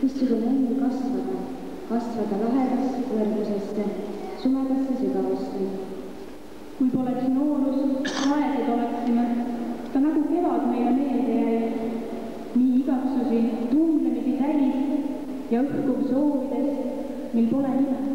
Istusime enne kasvada lahedasse kõrgusesse, sumedasse sügavusse. Kui poleks noorus, raeded oleksime, ta nagu kevad meile meelde jäi, nii igatsusi, tunglemisi täis ja õhkuv soovides, mil pole nime.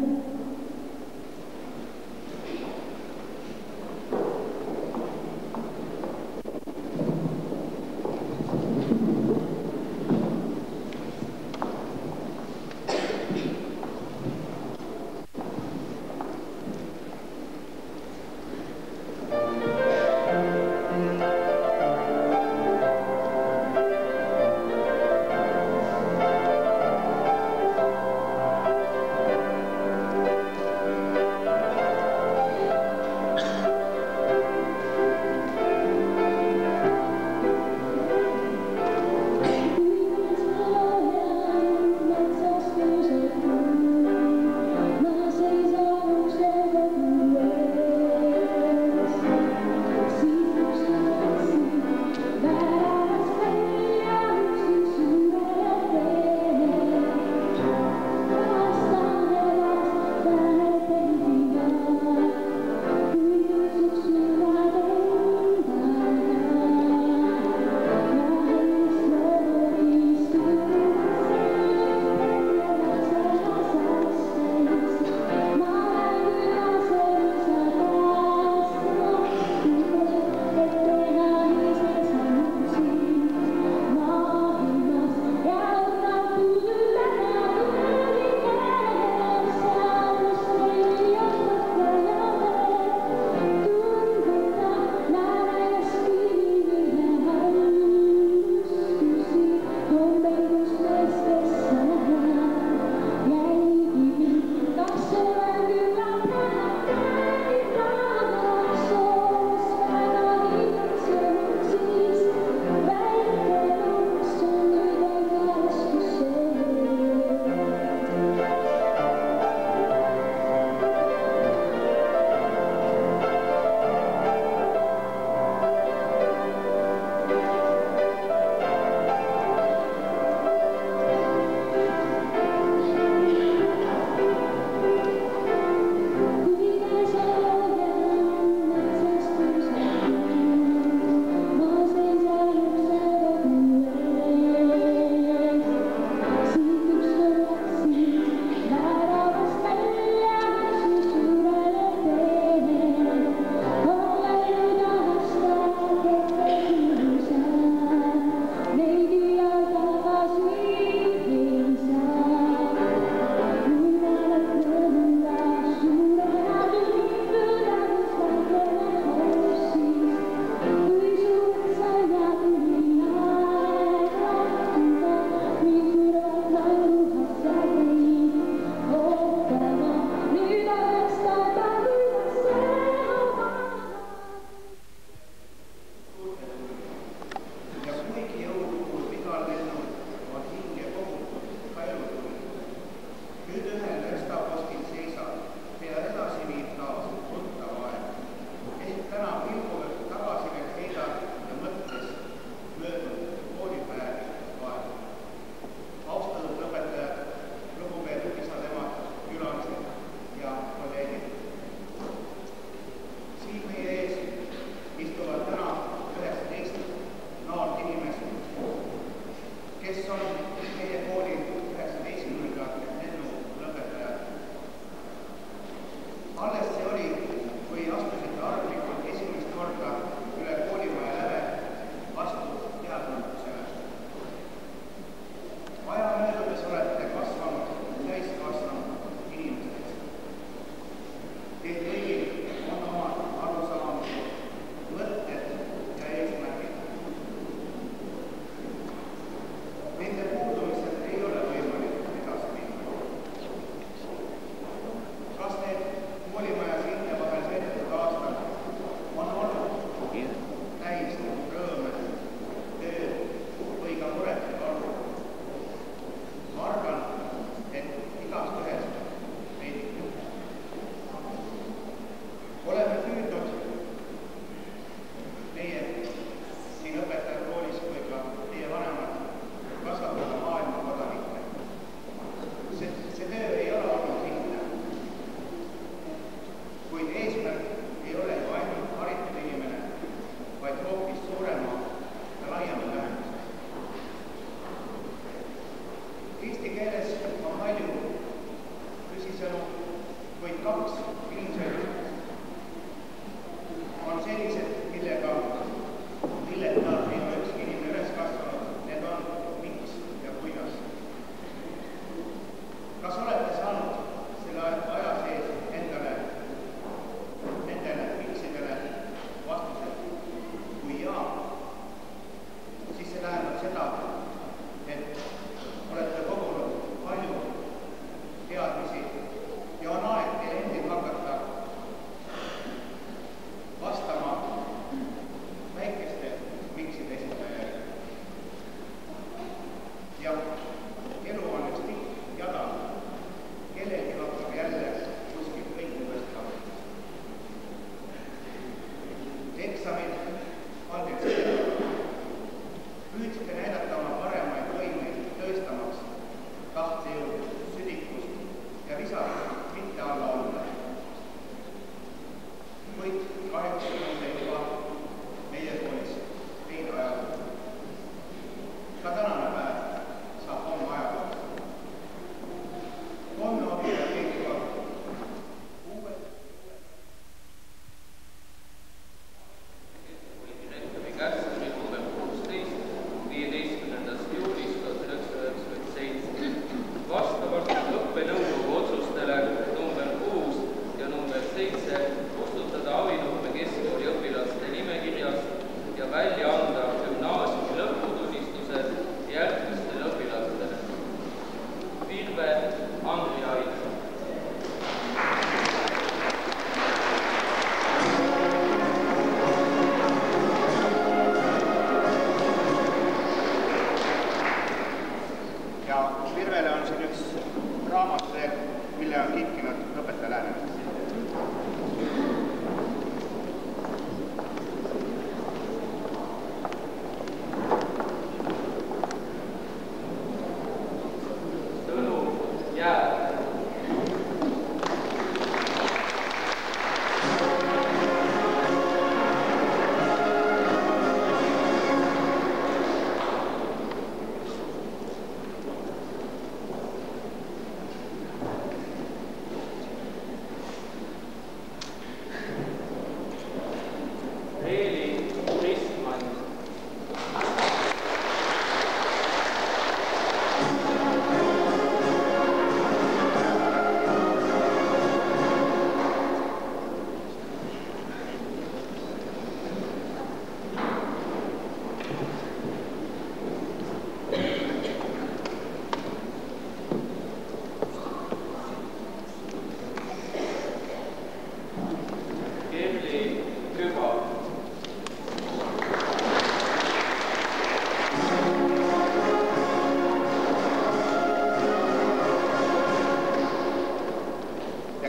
Kirvele on siin üks raamat veel, mille on kinkinud õpetaja Läänemets.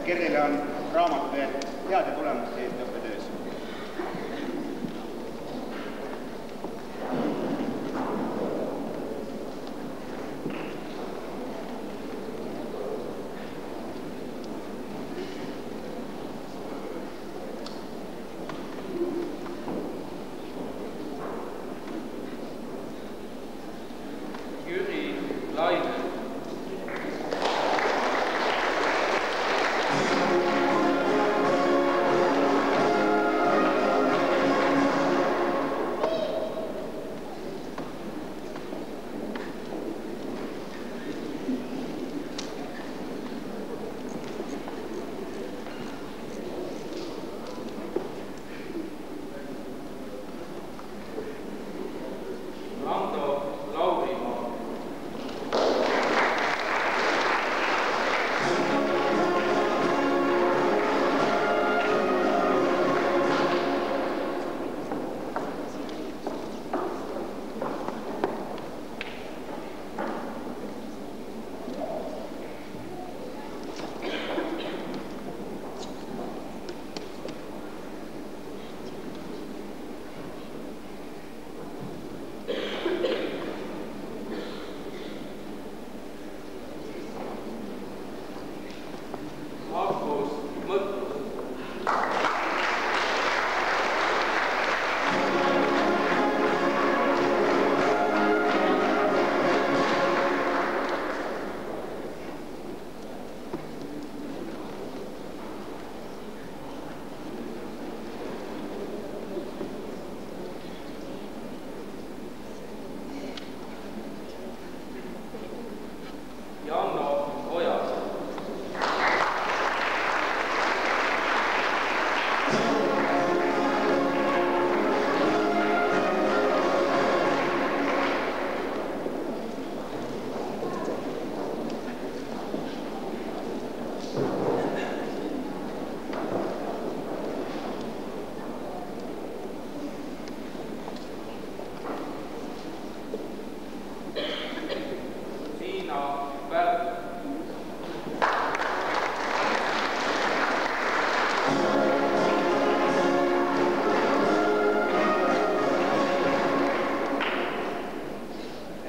Kerlile on raamat veel heade tulemuste eest õppetöös.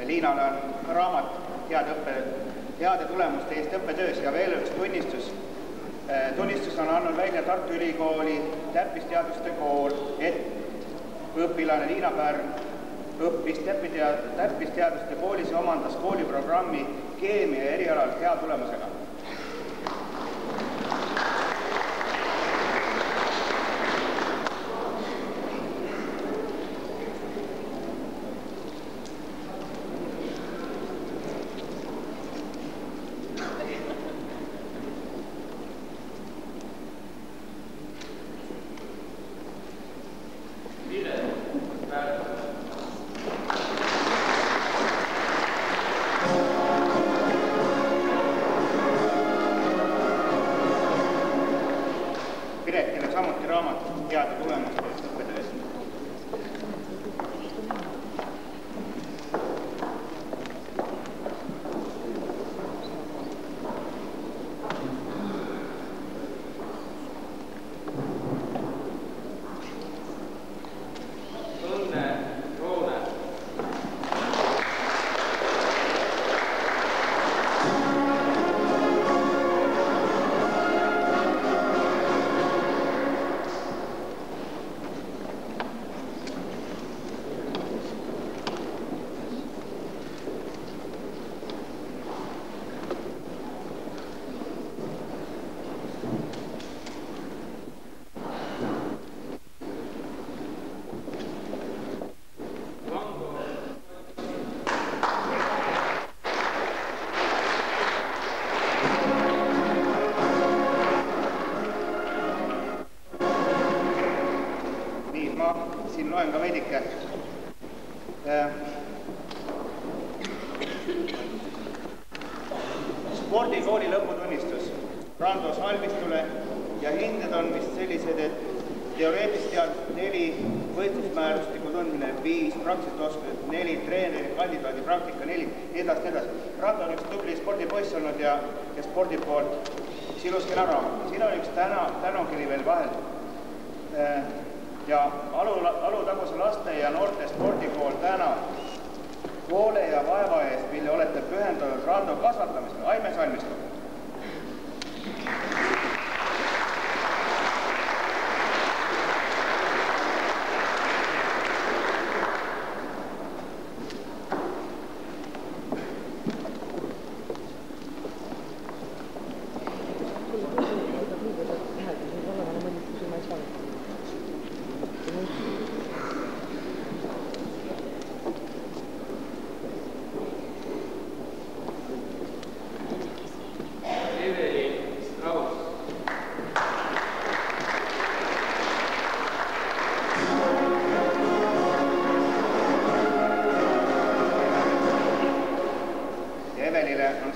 Liinal on raamat heade tulemuste eest õppetöös ja veel üks tunnistus. Tunnistus on andnud välja Tartu Ülikooli täppisteaduste kool, et õpilane Liina Pärn õppis täppisteaduste koolis ja omandas kooliprogrammi keemia erialal hea tulemusega. veidike spordikooli lõputunnistus Rando Salmistule ja hinded on vist sellised, et teoreetilised teadused 4, võistlusmäärustiku tundmine 5, praktilised oskused 4, treeneri, kandidaadi praktika 4, nii edasi. Rando on üks tubli spordipoiss olnud ja spordi poolt ilus kena raamat. Siin on üks tänukiri veel vahel. Ja Alutaguse laste ja noorte spordikool tänab hoole ja vaeva eest, mille olete pühendanud Rando kasvatamisele. Aime Salmistu.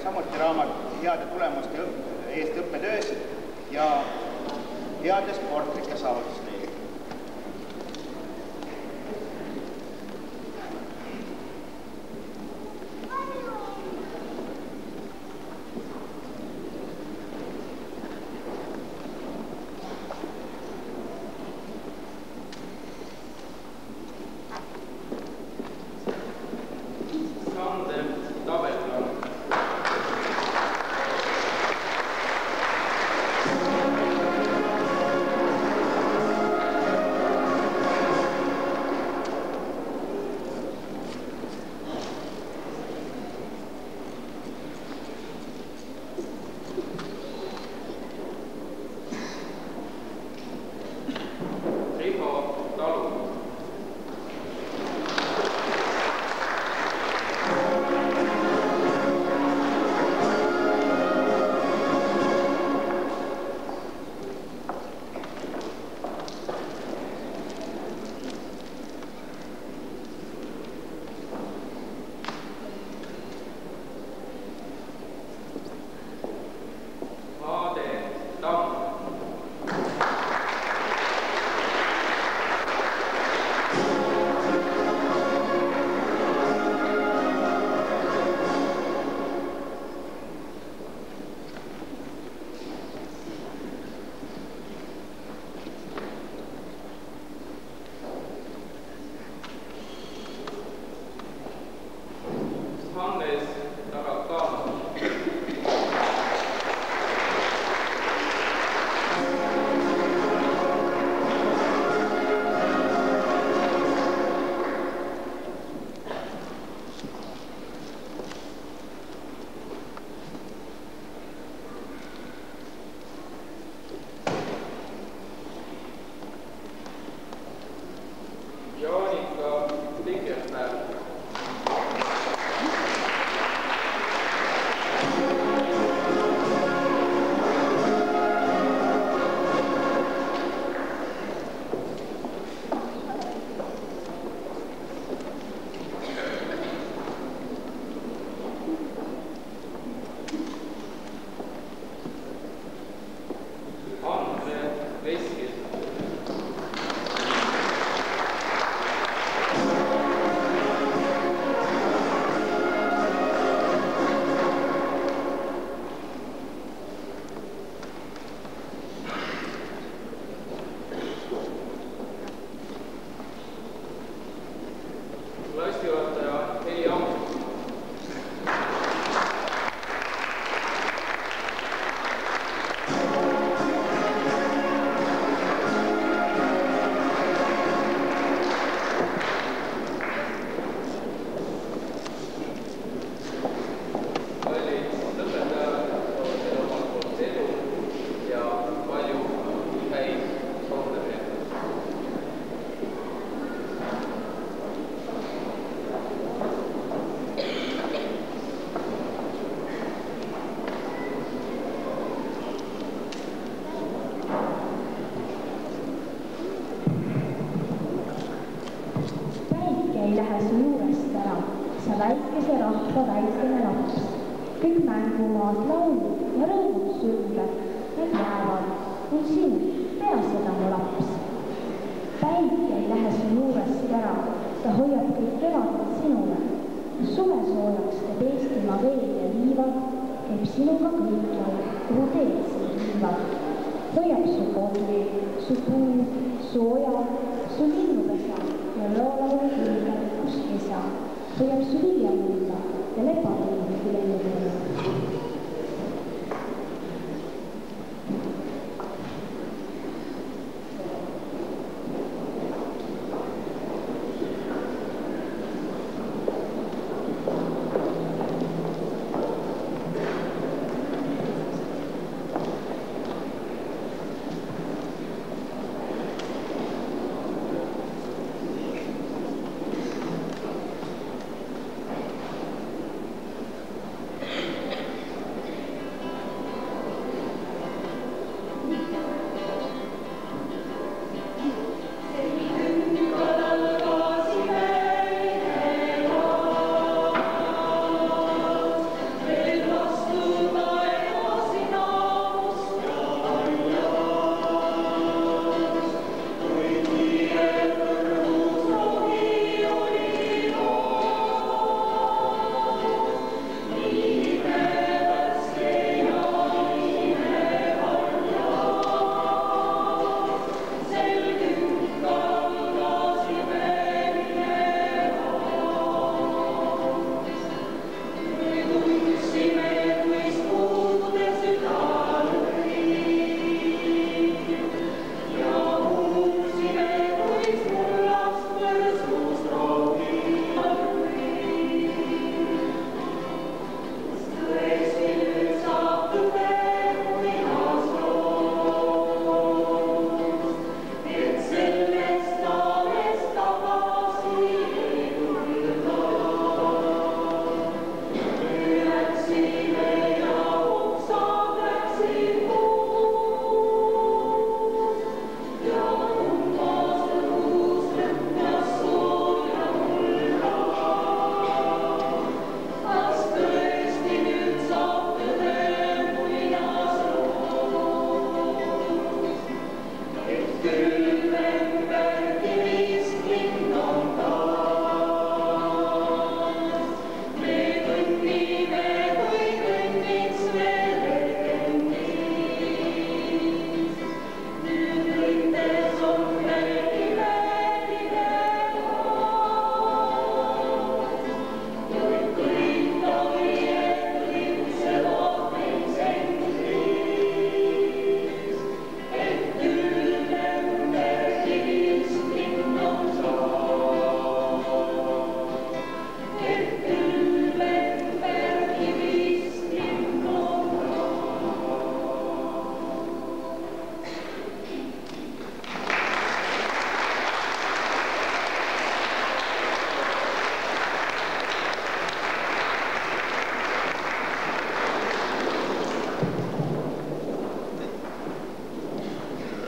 Samuti raamat heade tulemuste eest õppetöös ja heade sportlike saavutuste eest. sa väikese rahva väikene laps. Kõik mängumaad, laulud ja rõõmud sulle, need jäävad, on sinu, tea seda mu laps. Päike ei lähe su juurest ära, ta hoiab kõik kevadel sinule. Suve soojaks teeb Eestimaa veed ja liivad, käib sinuga kõikjal, kuhu teed sind viivad. Hoiab su kodri, su puu, su oja, su linnupesa ja loolaulu külge, kus kesa. Hoiab su viljamulda ja lepatungi lennupeale.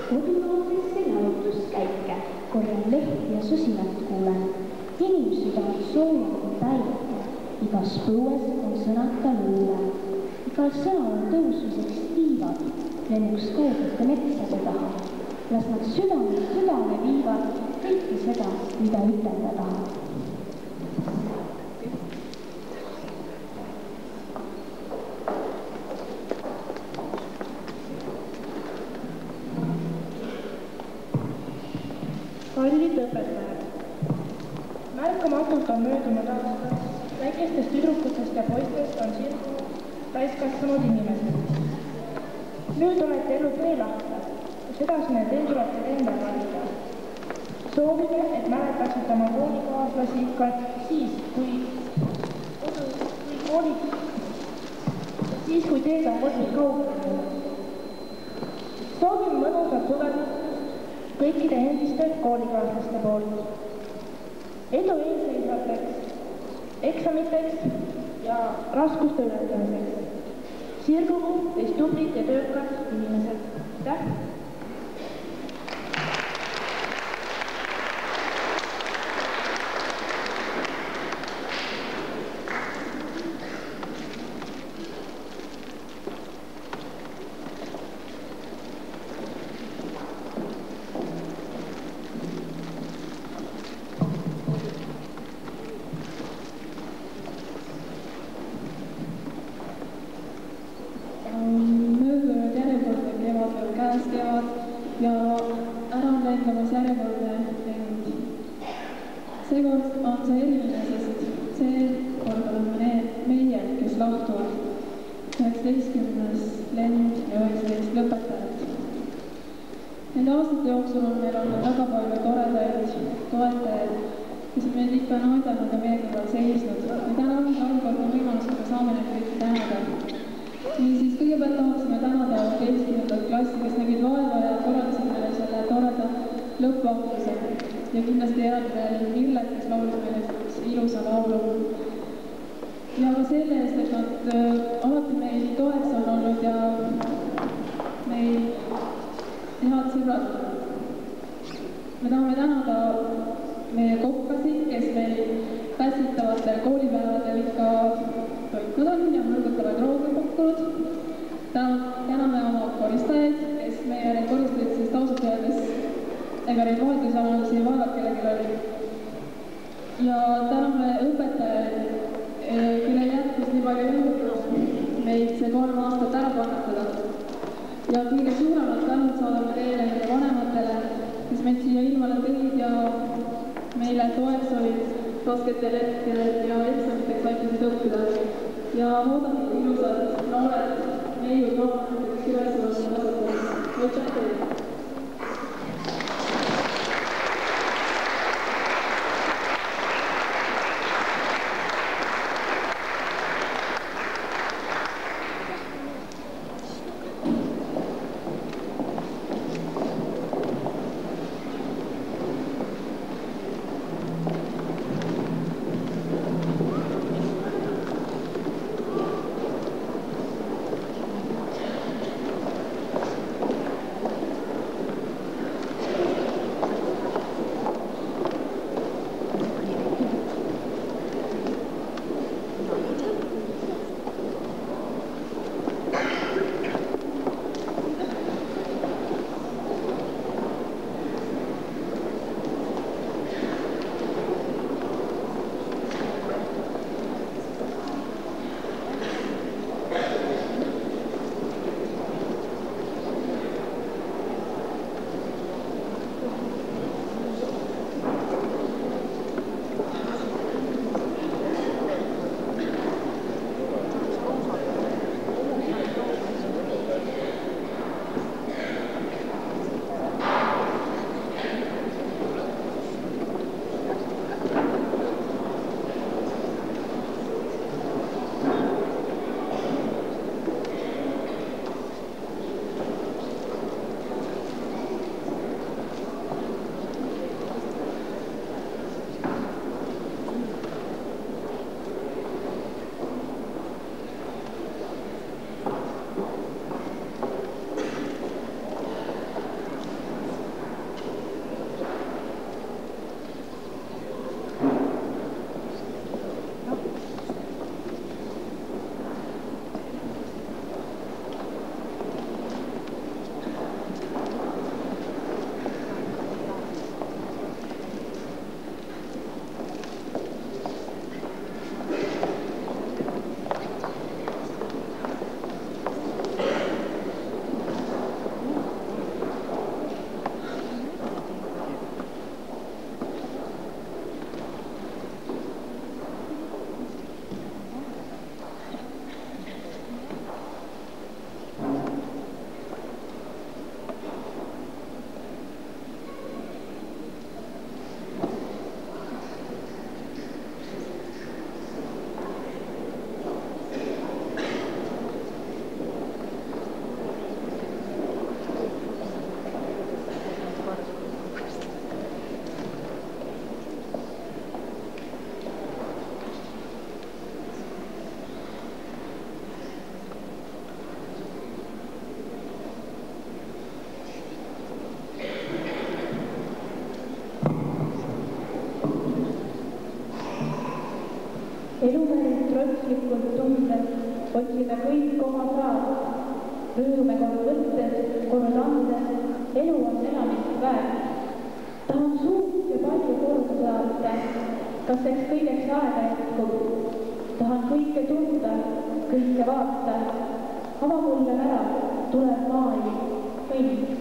Koduloodesse jalutuskäike, korjan lehti ja susinat kuulen. Inimsüda on soojam kui päike, igas põues on sõnata luule. Igal sõnal on tõusmiseks tiivad, lennuks kaugete metsade taha. Las nad südame viivad kõike seda, mida ütelda tahab. Kallid õpetajad, märkamatult on möödunud aastas, väikestest tüdrukutest ja poistest on sirgunud täiskasvanud inimesed. Nüüd olete elud veel ahta, kus edasine tee tuleb teil endal valida. Soovime, et mäletaksite oma koolikaaslasi ka siis, kui teed on kodus kaugel. Soovime mõnusat suvepuhkust kõikide endiste koolikaaslaste poolt. Edu eelseisvateks eksamiteks ja raskuste ületamiseks. Sirgugu teist tublid ja töökad inimesed. Aitäh! käes kevad ja ära on lendamas järjekordne lend. Seekord on see eriline, sest seekord oleme meie, kes lahtuvad 19. lend ja 19 lõpetajat. Nende aastate jooksul on meil olnud väga palju toredaid toetajaid, kes on meid ikka aidanud ja meie kõrval seisnud. Ja täna on harukordne võimalus, kui me saame neid kõiki tänada. Niisiis, kõigepealt tahaksime tänada 11. klassi, kes nägid vaeva ja korraldasid meile selle toreda lõpuaktuse. Ja kindlasti eraldi veel Millet, kes laulis meile ilusa laulu. Ja ka selle eest, et nad alati meil toeks on olnud ja meil head sõbrad. Me tahame tänada meie kokkasid, kes meil päästitavatel koolipäevadel ikka toitnud on ja mõrgutavaid rooge pakkunud. Täname oma koristajaid, kes meie neid koristajaid siis ausalt öeldes ega neid vahetusanalüüsi ei vaadanud, kellelgi oli. Ja täname õpetajaid, kelle jätkus nii palju jõudu meid see 3 aastat ära kannatada. Ja kõige suuremad tänud saadame teile meie vanematele, kes meid siia ilmale tõid ja meile toeks olid rasketel hetkel ja eksamiteks aitasid õppida. Ja oodame ilusad noored neiud vanemateks üles kasutades. Aitäh teile! Elumehed trotslikult tunded, otsime kõik oma saad. Rõõme kord võttes, kord andes, elu on elamist väärt. Tahan suurt ja palju korda saata, kas eks kõigeks aega jätkub. Tahan kõike tunda, kõike vaata. Ava mulle ära, tuleb maailm, ma õnn.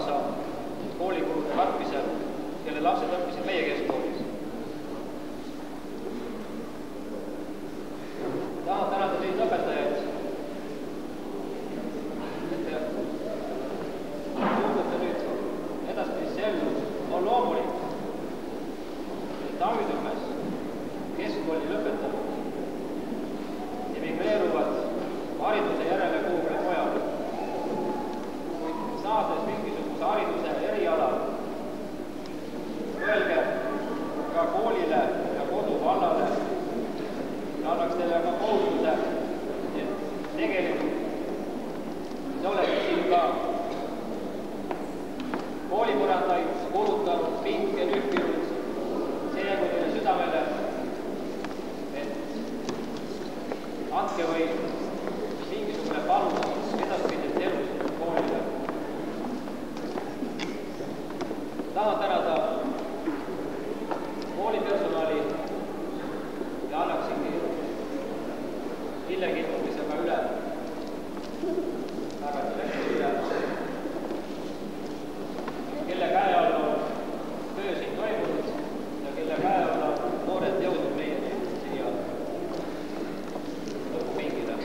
kaasa koolikulude katmisel, kelle lapsed õppisid meie keskkoolis. Tahan tänada teid õpetajaid, et te suudate nüüd edaspidisse ellu. On loomulik, et Tammitumes keskkooli lõpetanud emigreeruvad hariduse järele kuhugile mujale. Kuid saades mingisuguse hariduse eriala, mõelge ka koolile ja koduvallale ja annaks teile ka kohustuse, et tegelikult te olete siin ka koolipõrandaid kulutanud, pinke nühkinud, see jäägu teile südamele, et andke või mingisugune panus edaspidisest elust koolile. Tahan tänada koolipersonali ja annaksingi lillekinnumisega üle, härra direktori üle, kelle käe all on töö siin toimunud ja kelle käe all on noored jõudnud meieni siia lõpupingile.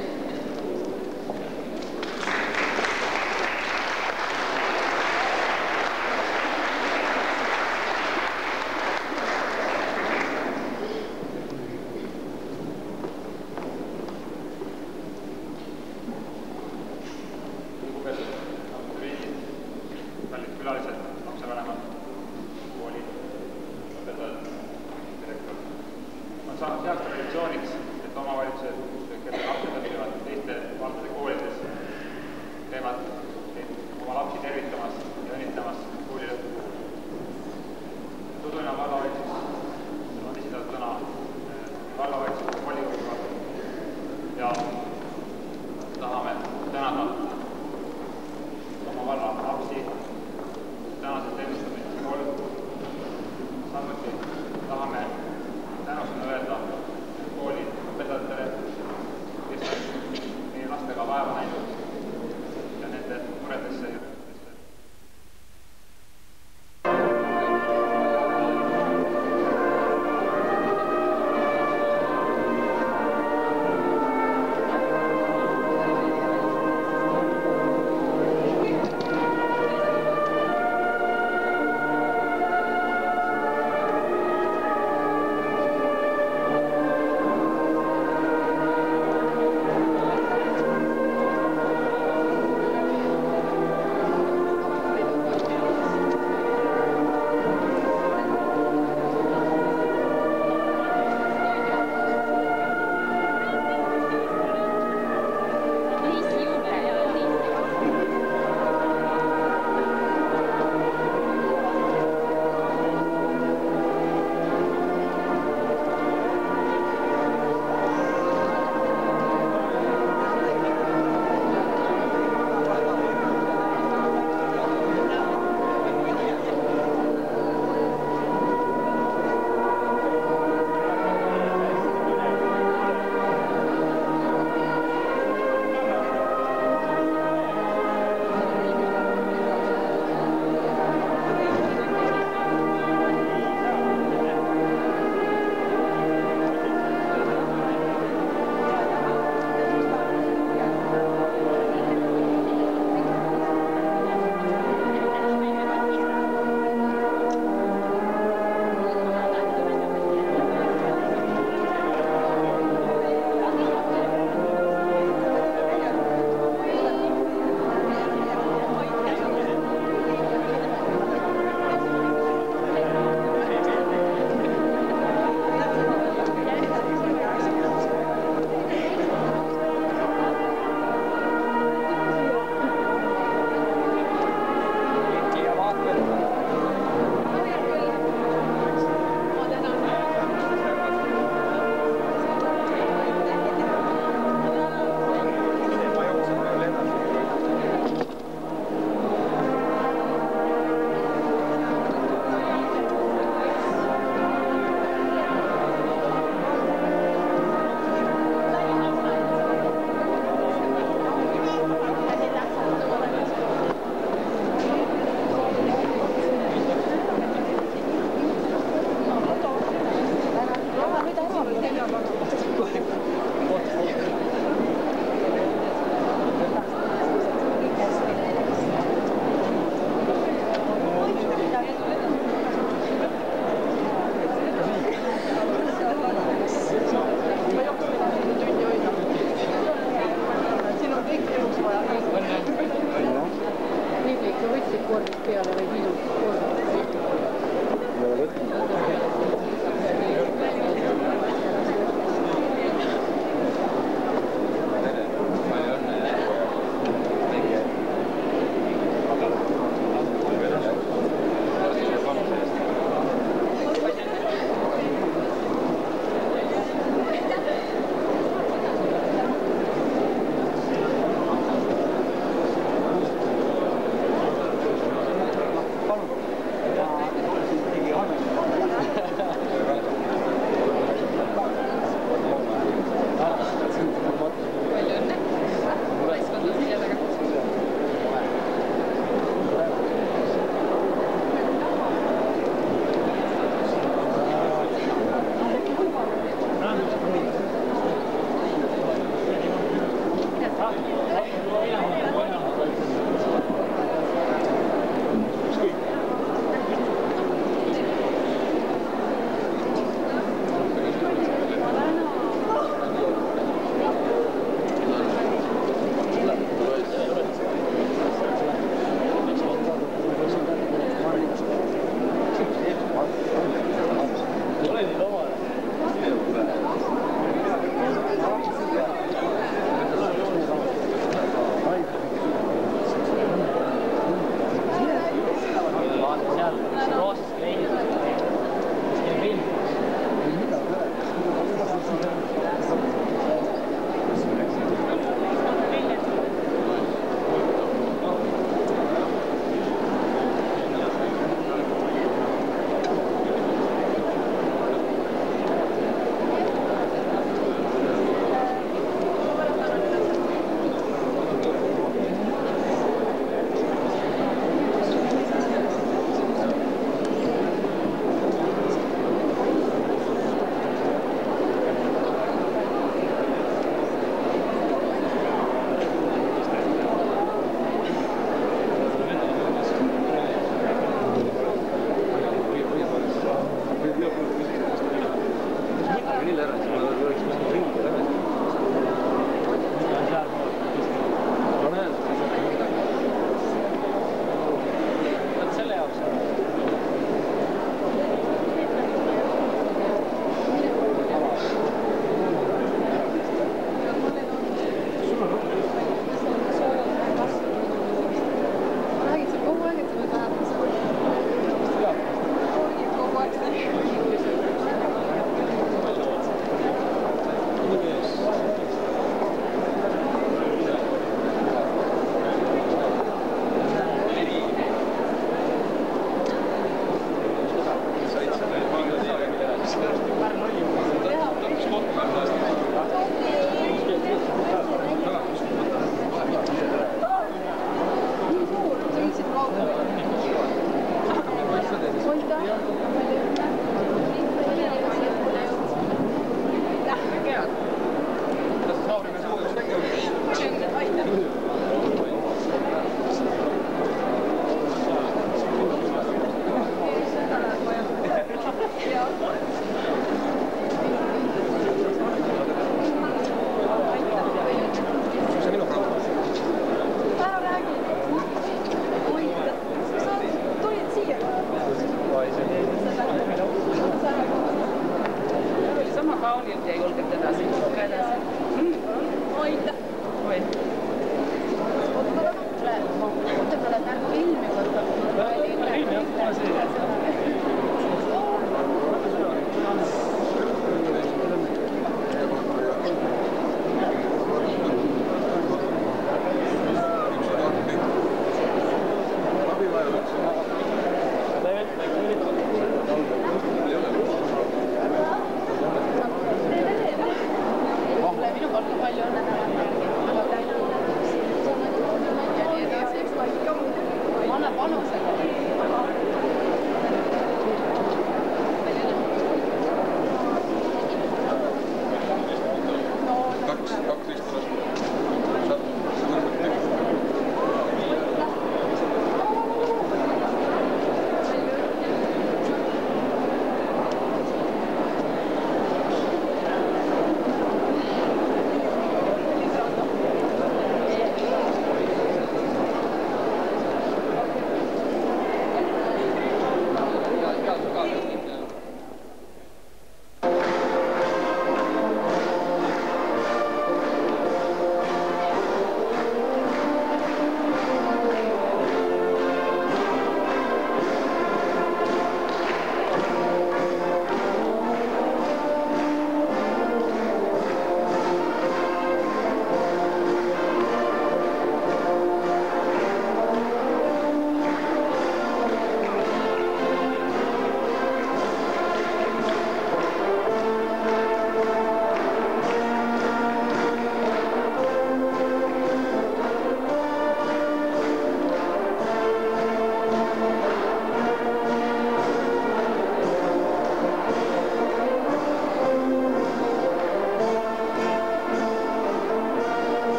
Kallid külalised, lapsevanemad, kooli, õpetajad, direktor. On saanud heaks traditsiooniks, et omavalitsused, kelle lapsed õpivad teiste valdade koolides, teevad oma lapsi tervitamas ja õnnitamas kooli lõppu. Tuduna vallavalitsus on esitatud täna vallavalitsuse volikoguga ja tahame tänada oma valla lapsi tänaselt ennustamisest kolm. Samuti tahame tänusena öelda kooli õpetajatele, kes on meie lastega vaeva näinud ja nende koormist peale või liidud koormist.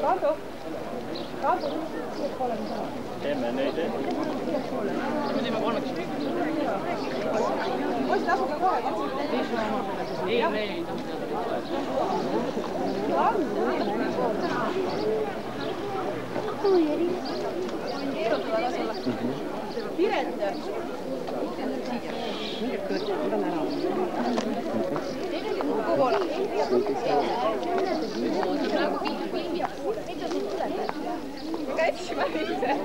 Rado, siiapoole me saame. Teeme nüüd. Me teeme kolmeks. Poisid, asuge kohe, Ei, me ei taha. Piret. Kuvola. Käisime ise.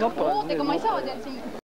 Oota, ega ma ei saa tead siin